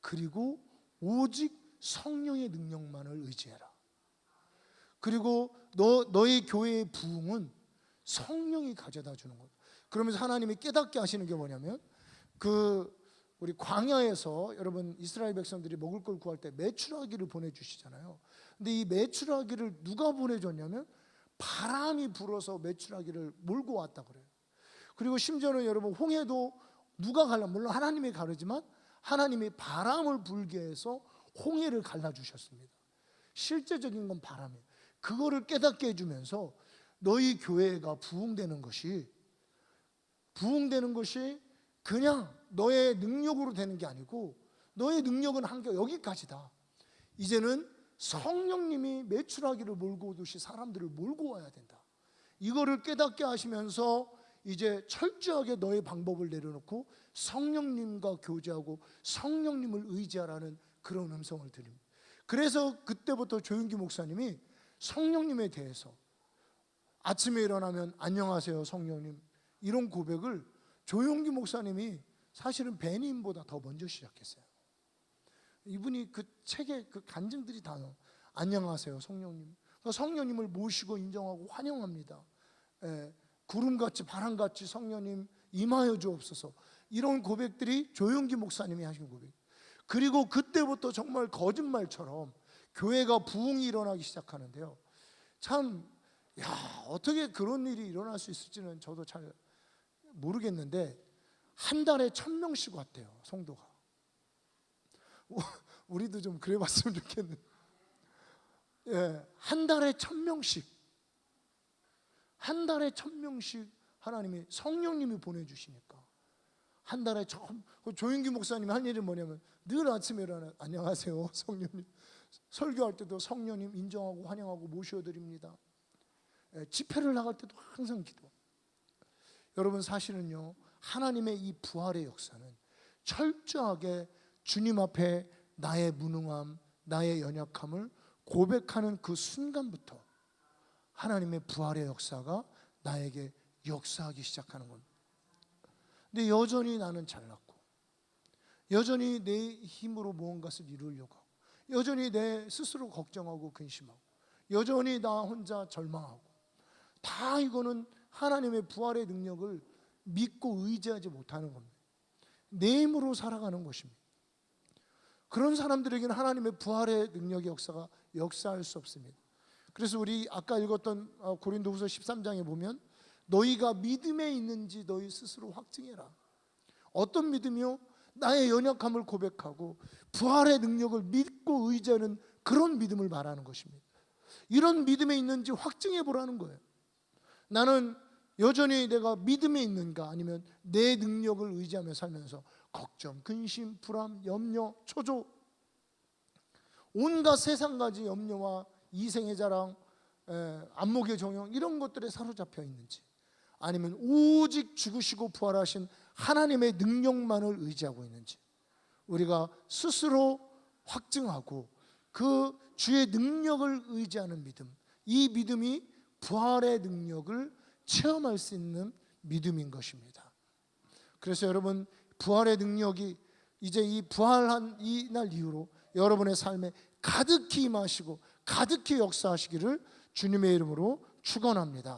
S1: 그리고 오직 성령의 능력만을 의지해라. 그리고 너의 교회의 부흥은 성령이 가져다 주는 거예요. 그러면서 하나님이 깨닫게 하시는 게 뭐냐면, 우리 광야에서 여러분 이스라엘 백성들이 먹을 걸 구할 때 메추라기를 보내주시잖아요. 근데 이 메추라기를 누가 보내줬냐면 바람이 불어서 메추라기를 몰고 왔다 그래요. 그리고 심지어는 여러분 홍해도 누가 물론 하나님이 가르지만 하나님이 바람을 불게 해서 홍해를 갈라주셨습니다. 실제적인 건 바람이에요. 그거를 깨닫게 해주면서 너희 교회가 부흥되는 것이 그냥 너의 능력으로 되는 게 아니고 너의 능력은 한계 여기까지다. 이제는 성령님이 메추라기를 몰고 오듯이 사람들을 몰고 와야 된다. 이거를 깨닫게 하시면서 이제 철저하게 너의 방법을 내려놓고 성령님과 교제하고 성령님을 의지하라는 그런 음성을 드립니다. 그래서 그때부터 조윤기 목사님이 성령님에 대해서 아침에 일어나면 안녕하세요 성령님, 이런 고백을 조윤기 목사님이 사실은 베님보다 더 먼저 시작했어요. 이분이 그 책에 그 간증들이 다 안녕하세요 성령님, 성령님을 모시고 인정하고 환영합니다. 구름같이 바람같이 성령님 임하여 주옵소서, 이런 고백들이 조윤기 목사님이 하신 고백. 그리고 그때부터 정말 거짓말처럼 교회가 부흥이 일어나기 시작하는데요. 참, 어떻게 그런 일이 일어날 수 있을지는 저도 잘 모르겠는데 한 달에 1000명씩 왔대요, 성도가. 우리도 좀 그래 봤으면 좋겠는데, 한 달에 1000명씩, 한 달에 1000명씩 하나님이 성령님이 보내주시니까 한 달에 조윤기 목사님이 한 일이 뭐냐면 늘 아침에 일어나 안녕하세요 성령님, 설교할 때도 성령님 인정하고 환영하고 모셔드립니다. 집회를 나갈 때도 항상 기도. 여러분 사실은요, 하나님의 이 부활의 역사는 철저하게 주님 앞에 나의 무능함, 나의 연약함을 고백하는 그 순간부터 하나님의 부활의 역사가 나에게 역사하기 시작하는 겁니다. 근데 여전히 나는 잘났고, 여전히 내 힘으로 무언가를 이루려고 하고, 여전히 내 스스로 걱정하고 근심하고, 여전히 나 혼자 절망하고, 다 이거는 하나님의 부활의 능력을 믿고 의지하지 못하는 겁니다. 내 힘으로 살아가는 것입니다. 그런 사람들에게는 하나님의 부활의 능력의 역사가 역사할 수 없습니다. 그래서 우리 아까 읽었던 고린도후서 13장에 보면 너희가 믿음에 있는지 너희 스스로 확증해라. 어떤 믿음이요? 나의 연약함을 고백하고 부활의 능력을 믿고 의지하는 그런 믿음을 말하는 것입니다. 이런 믿음에 있는지 확증해 보라는 거예요. 나는 여전히 내가 믿음에 있는가, 아니면 내 능력을 의지하며 살면서 걱정, 근심, 불안, 염려, 초조, 온갖 세상가지 염려와 이생의 자랑, 안목의 정욕, 이런 것들에 사로잡혀 있는지, 아니면 오직 죽으시고 부활하신 하나님의 능력만을 의지하고 있는지, 우리가 스스로 확증하고 그 주의 능력을 의지하는 믿음, 이 믿음이 부활의 능력을 체험할 수 있는 믿음인 것입니다. 그래서 여러분, 부활의 능력이 이제 이 부활한 이 날 이후로 여러분의 삶에 가득히 임하시고 가득히 역사하시기를 주님의 이름으로 축원합니다.